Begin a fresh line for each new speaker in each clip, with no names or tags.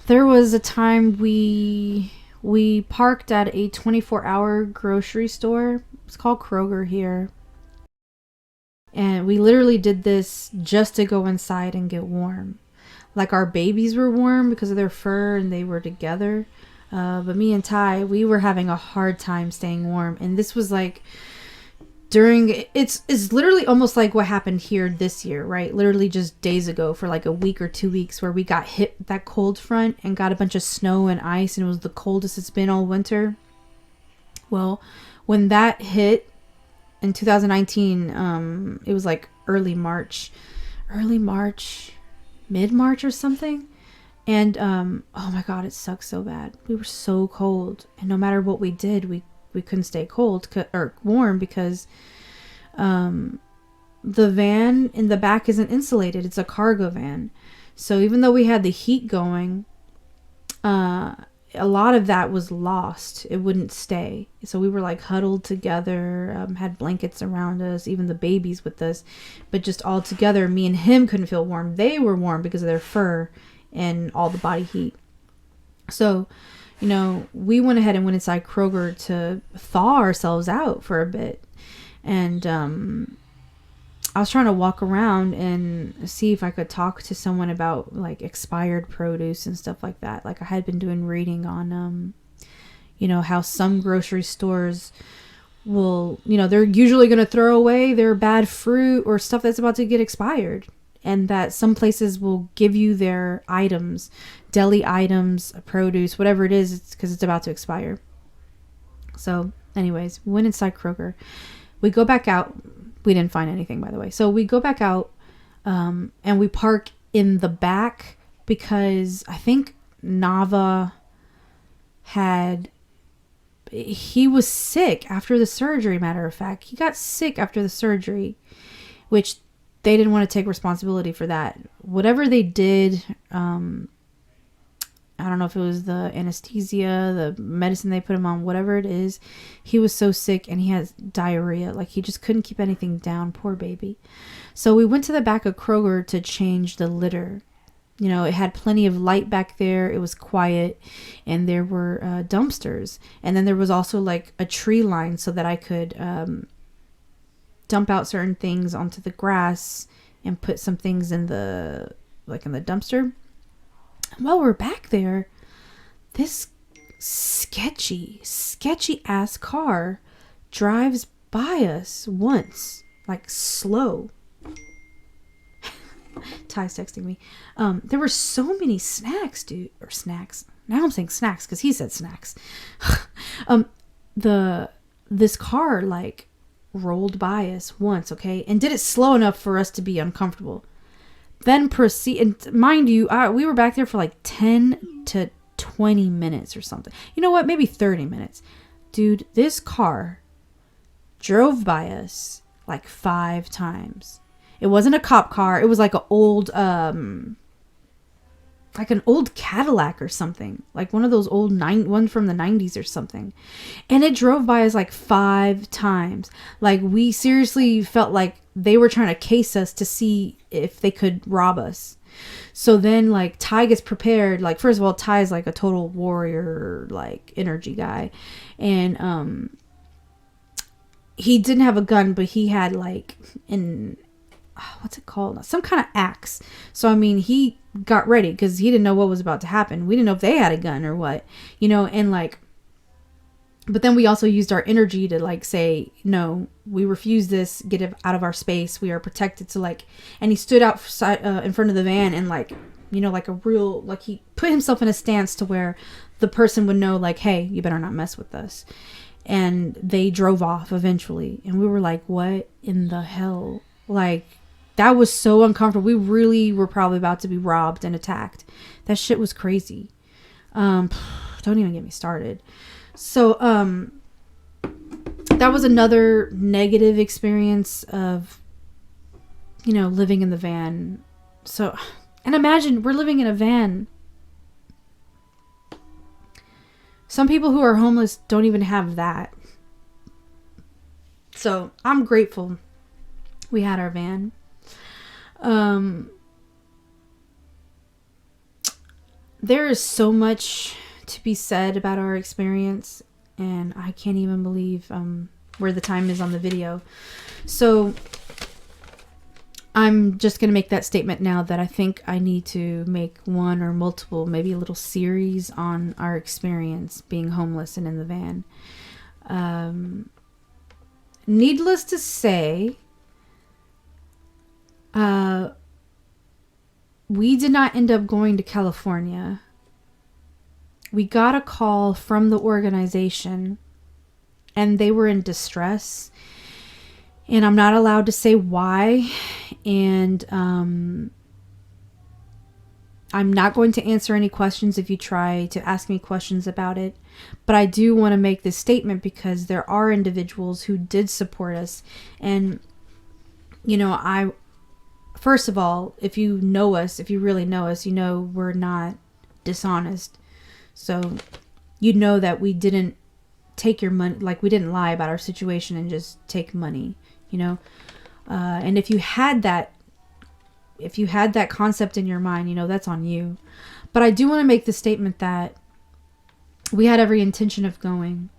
There was a time we parked at a 24-hour grocery store. It's called Kroger here. And we literally did this just to go inside and get warm. Like our babies were warm because of their fur and they were together. But me and Ty, we were having a hard time staying warm. And this was like during, it's literally almost like what happened here this year, right? Literally just days ago for like a week or 2 weeks where we got hit with that cold front and got a bunch of snow and ice, and it was the coldest it's been all winter. Well, when that hit in 2019, it was like early March, mid March or something. And oh my god, it sucked so bad. We were so cold, and no matter what we did, we couldn't stay cold or warm because the van in the back isn't insulated. It's a cargo van. So even though we had the heat going, a lot of that was lost. It wouldn't stay. So we were like huddled together, had blankets around us, even the babies with us. But just all together, me and him couldn't feel warm. They were warm because of their fur and all the body heat. So, you know, we went ahead and went inside Kroger to thaw ourselves out for a bit. And I was trying to walk around and see if I could talk to someone about like expired produce and stuff like that. Like I had been doing reading on, you know, how some grocery stores will, you know, they're usually going to throw away their bad fruit or stuff that's about to get expired. And that some places will give you their items, deli items, produce, whatever it is, it's because it's about to expire. So anyways, we went inside Kroger. We go back out. We didn't find anything, by the way. So we go back out and we park in the back because I think Nava he was sick after the surgery, matter of fact. He got sick after the surgery, which they didn't want to take responsibility for that. Whatever they did, I don't know if it was the anesthesia, the medicine they put him on, whatever it is. He was so sick and he has diarrhea. Like he just couldn't keep anything down. Poor baby. So we went to the back of Kroger to change the litter. You know, it had plenty of light back there. It was quiet and there were dumpsters. And then there was also like a tree line so that I could dump out certain things onto the grass and put some things in the dumpster. While we're back there, this sketchy ass car drives by us once, like slow. Ty's texting me. There were so many snacks, dude, or snacks. Now I'm saying snacks because he said snacks. This car like rolled by us once, okay, and did it slow enough for us to be uncomfortable. Then proceed, and mind you, we were back there for like 10 to 20 minutes or something. You know what? Maybe 30 minutes. Dude, this car drove by us like 5 times. It wasn't a cop car. It was like an old Cadillac or something. Like one of those old one from the 90s or something. And it drove by us like 5 times. Like we seriously felt like they were trying to case us to see if they could rob us. So then like Ty gets prepared. Like first of all, Ty is like a total warrior, like energy guy. And he didn't have a gun, but he had like what's it called? Some kind of axe. So, I mean, he got ready because he didn't know what was about to happen. We didn't know if they had a gun or what, you know, and like, but then we also used our energy to like say, no, we refuse this, get it out of our space. We are protected. So like, and he stood outside in front of the van and like, you know, like a real, like he put himself in a stance to where the person would know like, hey, you better not mess with us. And they drove off eventually. And we were like, what in the hell? Like, that was so uncomfortable. We really were probably about to be robbed and attacked. That shit was crazy. Don't even get me started. So, that was another negative experience of, you know, living in the van. So, and imagine we're living in a van. Some people who are homeless don't even have that. So, I'm grateful we had our van. there is so much to be said about our experience, and I can't even believe where the time is on the video. So I'm just going to make that statement now that I think I need to make one or multiple, maybe a little series on our experience being homeless and in the van. Needless to say, we did not end up going to California. We got a call from the organization, and they were in distress. And I'm not allowed to say why. And I'm not going to answer any questions if you try to ask me questions about it. But I do want to make this statement because there are individuals who did support us. And, you know, first of all, if you know us, if you really know us, you know we're not dishonest. So you know that we didn't take your money, like we didn't lie about our situation and just take money, you know. And if you had that concept in your mind, you know, that's on you. But I do want to make the statement that we had every intention of going,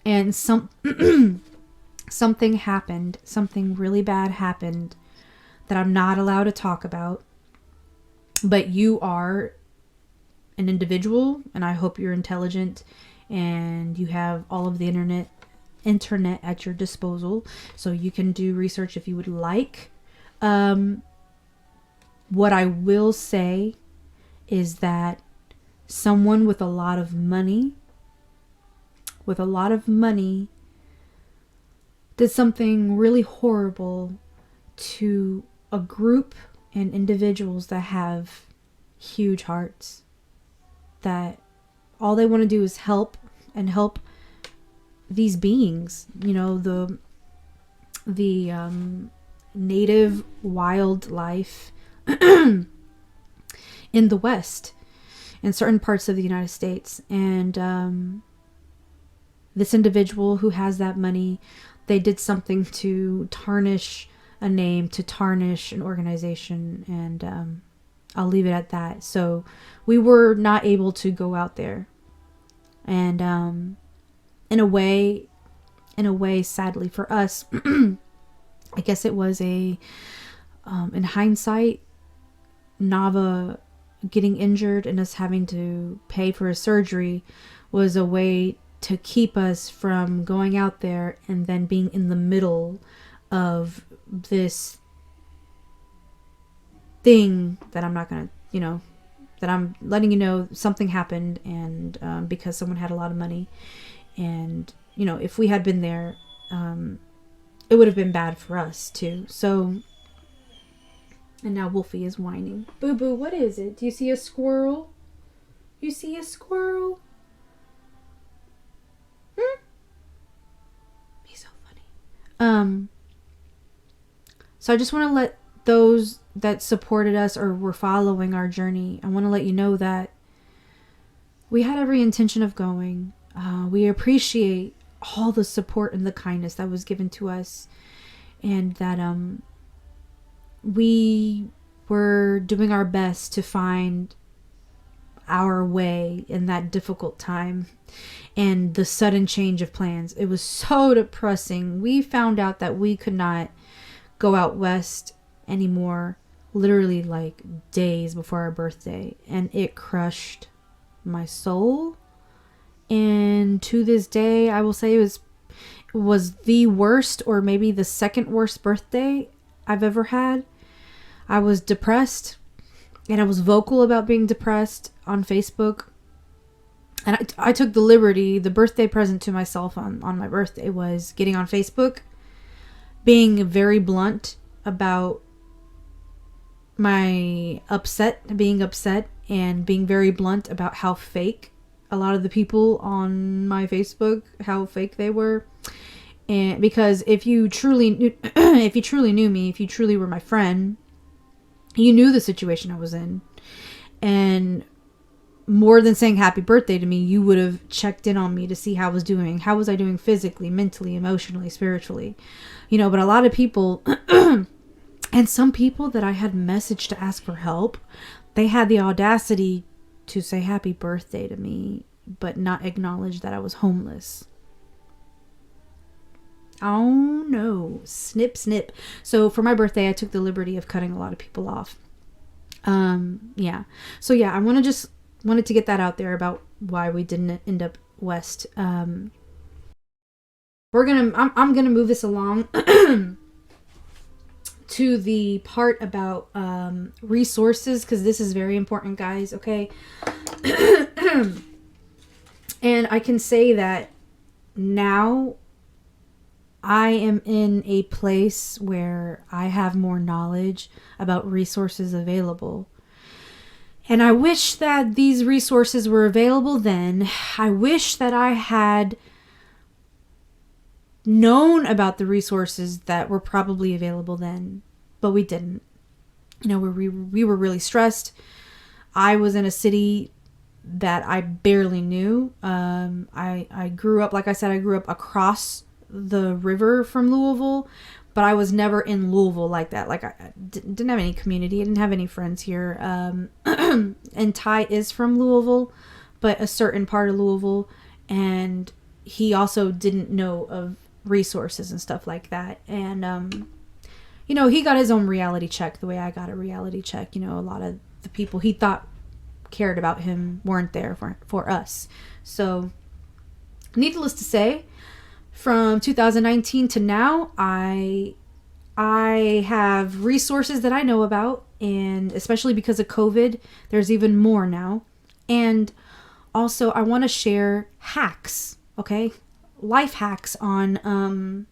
and something happened, something really bad happened that I'm not allowed to talk about. But you are an individual, and I hope you're intelligent and you have all of the internet at your disposal, so you can do research if you would like. What I will say is that someone with a lot of money did something really horrible to a group and individuals that have huge hearts, that all they want to do is help and help these beings, you know, the native wildlife in the West, in certain parts of the United States. And this individual who has that money, they did something to tarnish a name, to tarnish an organization, and I'll leave it at that. So we were not able to go out there, and in a way, sadly for us, I guess it was in hindsight, Nava getting injured and us having to pay for a surgery was a way to keep us from going out there and then being in the middle of this thing that I'm not going to, you know, that I'm letting you know something happened, and because someone had a lot of money. And, you know, if we had been there, it would have been bad for us too. So, and now Wolfie is whining. Boo Boo, what is it? Do you see a squirrel? You see a squirrel? He's so funny. So I just want to let those that supported us or were following our journey, I want to let you know that we had every intention of going. We appreciate all the support and the kindness that was given to us, and that we were doing our best to find our way in that difficult time and the sudden change of plans. It was so depressing. We found out that we could not go out west anymore, literally like days before our birthday, and it crushed my soul. And to this day, I will say it was the worst, or maybe the second worst birthday I've ever had. I was depressed, and I was vocal about being depressed on Facebook. And I took the liberty, the birthday present to myself on my birthday was getting on Facebook, being very blunt about being upset, and being very blunt about how fake a lot of the people on my Facebook, how fake they were. And because if you truly knew me, if you truly were my friend, you knew the situation I was in. And more than saying happy birthday to me, you would have checked in on me to see how I was doing. How was I doing physically, mentally, emotionally, spiritually? You know, but a lot of people, and some people that I had messaged to ask for help, they had the audacity to say happy birthday to me, but not acknowledge that I was homeless. Oh no, snip, snip. So for my birthday, I took the liberty of cutting a lot of people off. Yeah. So yeah, I wanted to get that out there about why we didn't end up west. I'm gonna move this along to the part about resources, because this is very important, guys. Okay. And I can say that now I am in a place where I have more knowledge about resources available. And I wish that these resources were available then. I wish that I had known about the resources that were probably available then, but we didn't. You know, we were really stressed. I was in a city that I barely knew. I grew up, like I said, I grew up across the river from Louisville, but I was never in Louisville like that. Like, I didn't have any community. I didn't have any friends here. And Ty is from Louisville, but a certain part of Louisville, and he also didn't know of resources and stuff like that. And you know, he got his own reality check the way I got a reality check. You know, a lot of the people he thought cared about him weren't there for us. So needless to say, from 2019 to now, I have resources that I know about, and especially because of COVID, there's even more now. And also, I want to share hacks, okay? Life hacks on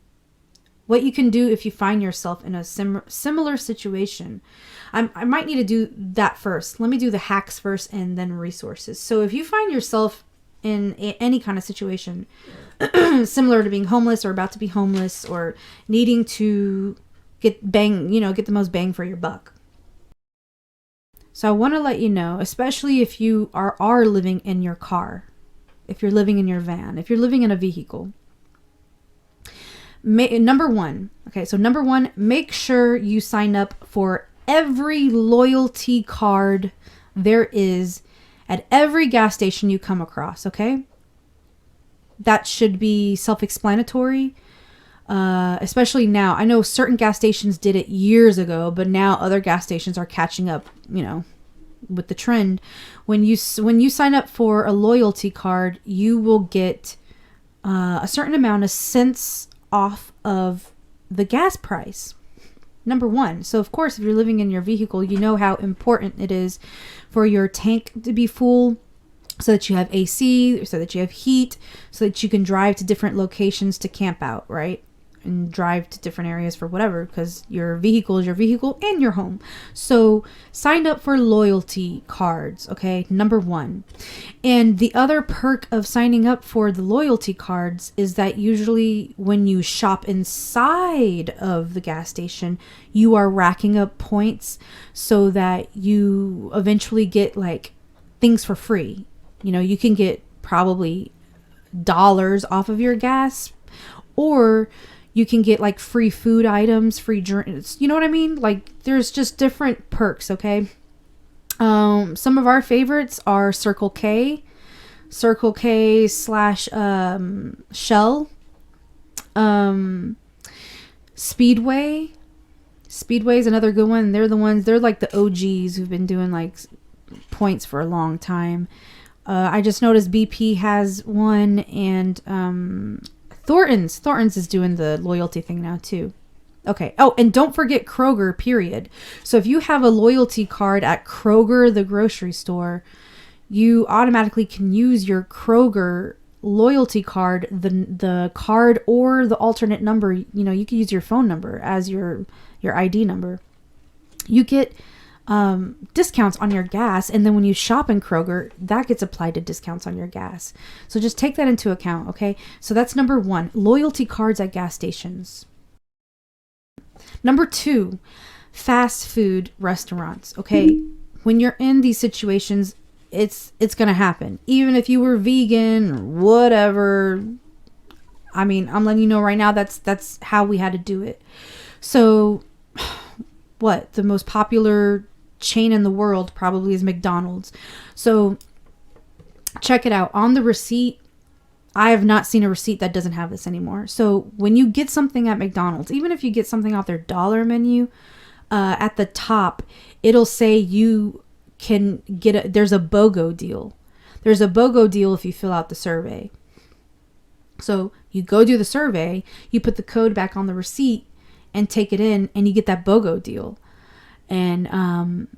what you can do if you find yourself in a similar situation. I might need to do that first. Let me do the hacks first and then resources. So if you find yourself in any kind of situation similar to being homeless or about to be homeless or needing to get the most bang for your buck. So I want to let you know, especially if you are living in your car, if you're living in your van, if you're living in a vehicle. Number one, make sure you sign up for every loyalty card there is at every gas station you come across, okay? That should be self-explanatory, especially now. I know certain gas stations did it years ago, but now other gas stations are catching up, you know, with the trend. When you sign up for a loyalty card, you will get a certain amount of cents off of the gas price. Number one. So of course, if you're living in your vehicle, you know how important it is for your tank to be full, so that you have AC, so that you have heat, so that you can drive to different locations to camp out, right? And drive to different areas for whatever, because your vehicle is your vehicle and your home. So sign up for loyalty cards, okay? Number one. And the other perk of signing up for the loyalty cards is that usually when you shop inside of the gas station, you are racking up points so that you eventually get like things for free. You know, you can get probably dollars off of your gas, or you can get like free food items, free drinks. You know what I mean? Like, there's just different perks, okay? Some of our favorites are Circle K / Shell, Speedway. Speedway is another good one. They're like the OGs who've been doing like points for a long time. I just noticed BP has one, and Thornton's is doing the loyalty thing now too. Okay. Oh, and don't forget Kroger, period. So if you have a loyalty card at Kroger, the grocery store, you automatically can use your Kroger loyalty card, the card or the alternate number. You know, you can use your phone number as your ID number. You get discounts on your gas, and then when you shop in Kroger, that gets applied to discounts on your gas. So just take that into account, okay? So that's number one, loyalty cards at gas stations. Number two, fast food restaurants, okay? When you're in these situations, it's gonna happen. Even if you were vegan or whatever, I mean, I'm letting you know right now, that's how we had to do it. So what the most popular chain in the world probably is McDonald's. So check it out. On the receipt, I have not seen a receipt that doesn't have this anymore. So when you get something at McDonald's, even if you get something off their dollar menu, at the top, it'll say you can get there's a BOGO deal. There's a BOGO deal if you fill out the survey. So you go do the survey, you put the code back on the receipt and take it in, and you get that BOGO deal. And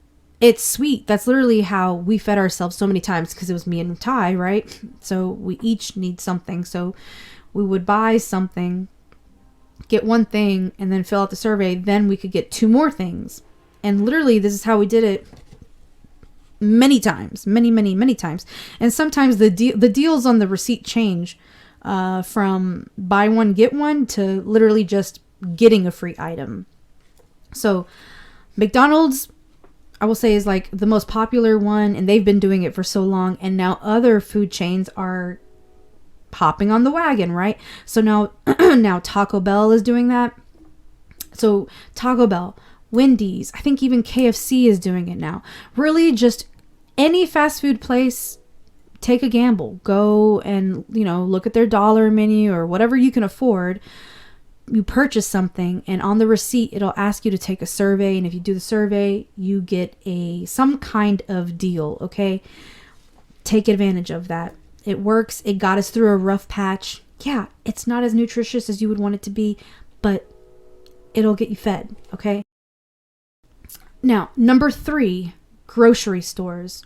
it's sweet. That's literally how we fed ourselves so many times, because it was me and Ty, right? So we each need something. So we would buy something, get one thing, and then fill out the survey. Then we could get 2 more things. And literally, this is how we did it many times. Many times. And sometimes the deals on the receipt change from buy one, get one to literally just getting a free item. So McDonald's, I will say, is like the most popular one, and they've been doing it for so long. And now other food chains are hopping on the wagon, right? So now Taco Bell is doing that. So Taco Bell, Wendy's, I think even KFC is doing it now. Really, just any fast food place, take a gamble. Go and, look at their dollar menu or whatever you can afford. You purchase something, and on the receipt, it'll ask you to take a survey. And if you do the survey, you get some kind of deal. Okay. Take advantage of that. It works. It got us through a rough patch. Yeah. It's not as nutritious as you would want it to be, but it'll get you fed. Okay. Now, number 3, grocery stores.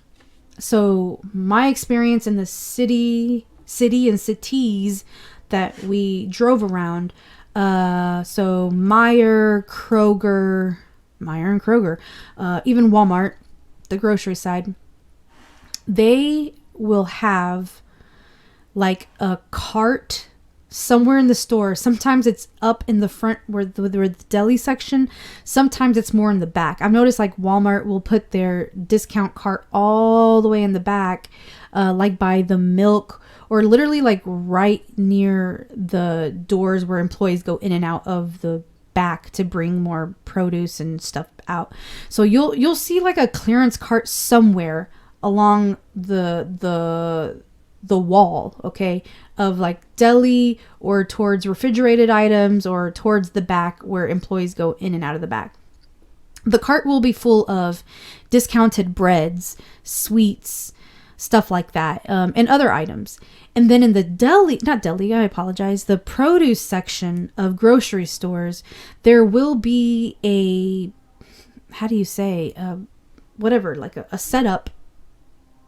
So my experience in the city and cities that we drove around, so Meijer and Kroger, even Walmart, the grocery side, they will have like a cart somewhere in the store. Sometimes it's up in the front where the deli section. Sometimes it's more in the back. I've noticed like Walmart will put their discount cart all the way in the back, like by the milk, or literally like right near the doors where employees go in and out of the back to bring more produce and stuff out. So you'll see like a clearance cart somewhere along the wall, okay, of like deli or towards refrigerated items or towards the back where employees go in and out of the back. The cart will be full of discounted breads, sweets, stuff like that, and other items. And then in the the produce section of grocery stores, there will be like a setup,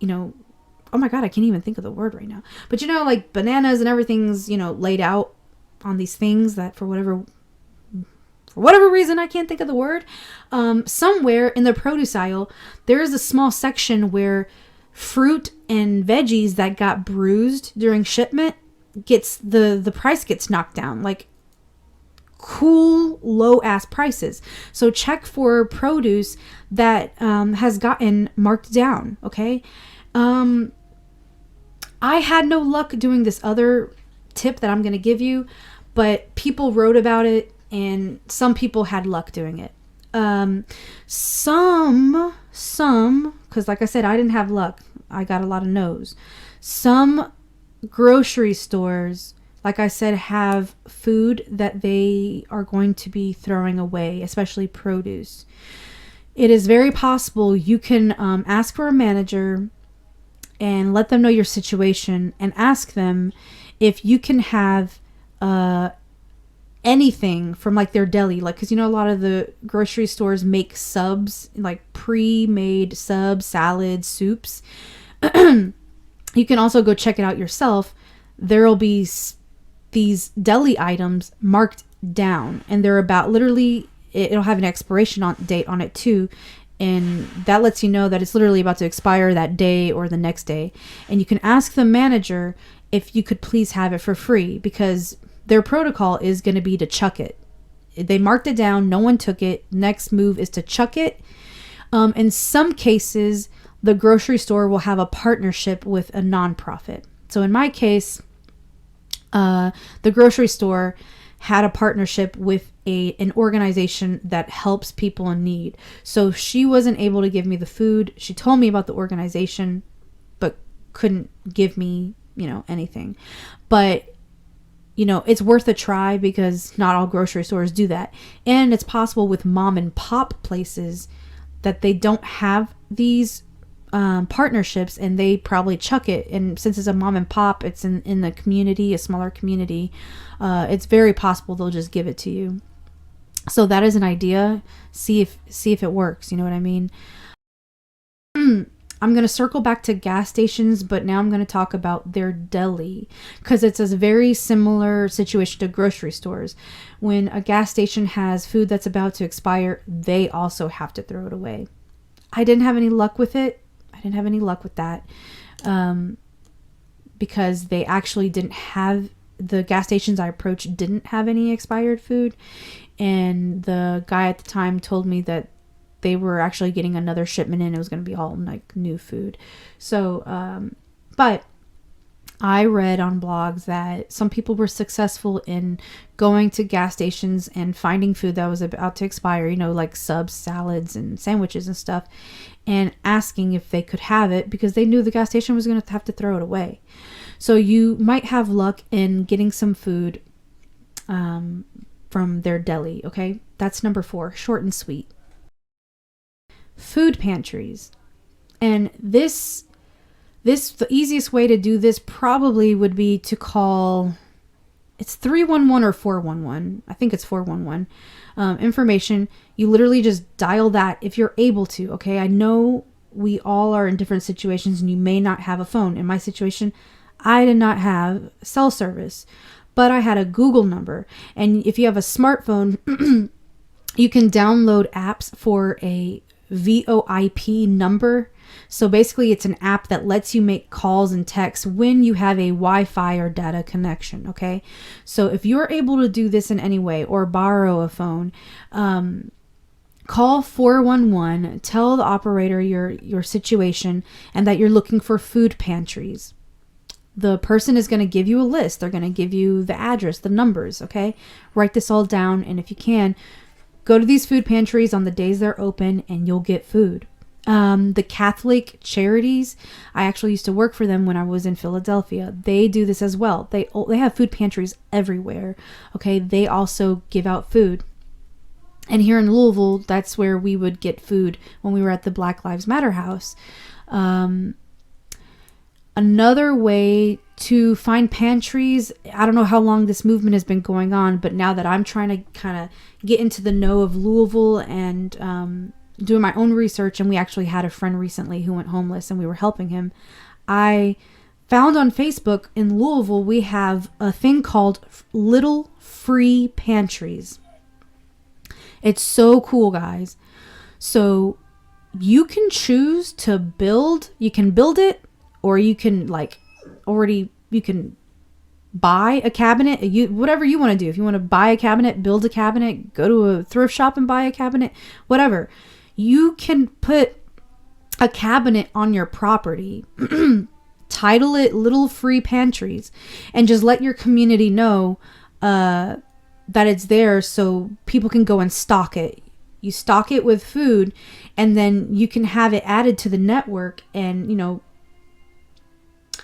oh my God, I can't even think of the word right now. But like bananas and everything's, laid out on these things that for whatever reason, I can't think of the word. Somewhere in the produce aisle, there is a small section where fruit and veggies that got bruised during shipment the price gets knocked down, like cool low ass prices. So check for produce that has gotten marked down. Okay. I had no luck doing this other tip that I'm going to give you, but people wrote about it and some people had luck doing it. Some, because like I said, I didn't have luck. I got a lot of no's. Some grocery stores, like I said, have food that they are going to be throwing away, especially produce. It is very possible you can ask for a manager and let them know your situation and ask them if you can have anything from like their deli, like, because a lot of the grocery stores make subs, like pre-made subs, salads, soups. You can also go check it out yourself. There'll be these deli items marked down, and they're about literally, it'll have an expiration date on it too, and that lets you know that it's literally about to expire that day or the next day. And you can ask the manager if you could please have it for free, because their protocol is going to be to chuck it. They marked it down, no one took it. Next move is to chuck it. In some cases, the grocery store will have a partnership with a nonprofit. So in my case, the grocery store had a partnership with an organization that helps people in need. So she wasn't able to give me the food. She told me about the organization, but couldn't give me, anything. But, it's worth a try because not all grocery stores do that. And it's possible with mom and pop places that they don't have these partnerships, and they probably chuck it. And since it's a mom and pop, it's in the community, a smaller community, it's very possible they'll just give it to you. So that is an idea. See if it works. You know what I mean? I'm going to circle back to gas stations, but now I'm going to talk about their deli, because it's a very similar situation to grocery stores. When a gas station has food that's about to expire, they also have to throw it away. I didn't have any luck with it. I didn't have any luck with that because they actually didn't have, the gas stations I approached didn't have any expired food. And the guy at the time told me that they were actually getting another shipment in. It was going to be all like new food. So, but I read on blogs that some people were successful in going to gas stations and finding food that was about to expire, like subs, salads, and sandwiches and stuff, and asking if they could have it because they knew the gas station was going to have to throw it away. So you might have luck in getting some food from their deli, okay? That's number 4, short and sweet. Food pantries. And the easiest way to do this probably would be to call, it's 311 or 411. I think it's 411. Information. You literally just dial that if you're able to, okay? I know we all are in different situations and you may not have a phone. In my situation, I did not have cell service, but I had a Google number. And if you have a smartphone, you can download apps for a VoIP number. So basically it's an app that lets you make calls and texts when you have a Wi-Fi or data connection, okay? So if you're able to do this in any way or borrow a phone, call 411, tell the operator your situation and that you're looking for food pantries. The person is going to give you a list. They're going to give you the address, the numbers, okay? Write this all down, and if you can, go to these food pantries on the days they're open and you'll get food. The Catholic charities, I actually used to work for them when I was in Philadelphia. They do this as well. They have food pantries everywhere. Okay, they also give out food. And here in Louisville, that's where we would get food when we were at the Black Lives Matter house. Another way to find pantries, I don't know how long this movement has been going on, but now that I'm trying to kind of get into the know of Louisville and doing my own research, and we actually had a friend recently who went homeless and we were helping him, I found on Facebook in Louisville we have a thing called Little Free Pantries. It's so cool, guys. So you can choose to build it, or you can you can buy a cabinet, whatever you want to do. If you want to buy a cabinet, build a cabinet, go to a thrift shop and buy a cabinet, whatever. You can put a cabinet on your property, title it Little Free Pantries, and just let your community know that it's there so people can go and stock it. You stock it with food, and then you can have it added to the network. And,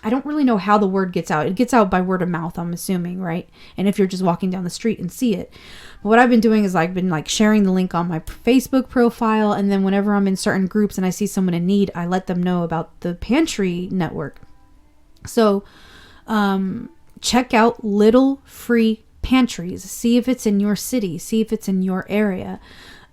I don't really know how the word gets out. It gets out by word of mouth, I'm assuming, right? And if you're just walking down the street and see it. But what I've been doing is I've been sharing the link on my Facebook profile. And then whenever I'm in certain groups and I see someone in need, I let them know about the pantry network. So check out Little Free Pantries. See if it's in your city. See if it's in your area.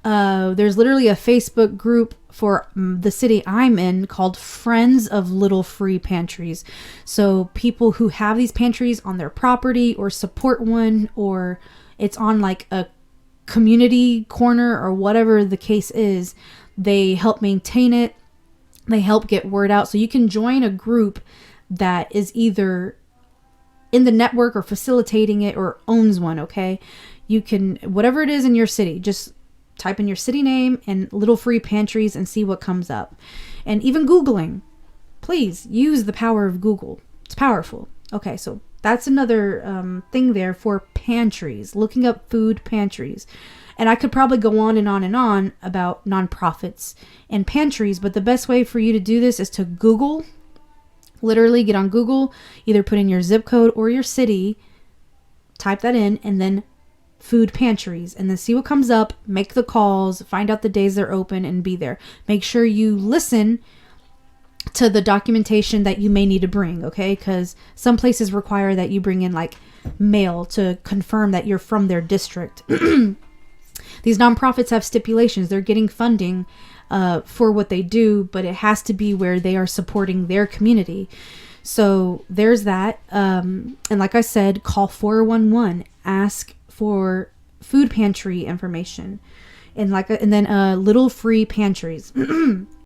There's literally a Facebook group for the city I'm in called Friends of Little Free Pantries. So people who have these pantries on their property or support one, or it's on a community corner or whatever the case is, they help maintain it. They help get word out. So you can join a group that is either in the network or facilitating it or owns one, okay? You can, whatever it is in your city, just type in your city name and Little Free Pantries and see what comes up. And even Googling, please use the power of Google. It's powerful. Okay, so that's another thing there for pantries, looking up food pantries. And I could probably go on and on and on about nonprofits and pantries, but the best way for you to do this is to Google, literally get on Google, either put in your zip code or your city, type that in, and then food pantries, and then see what comes up, make the calls, find out the days they're open, and be there. Make sure you listen to the documentation that you may need to bring, okay? Because some places require that you bring in like mail to confirm that you're from their district. These nonprofits have stipulations. They're getting funding for what they do, but it has to be where they are supporting their community. So there's that. And like I said, call 411, ask for food pantry information, and then little free pantries.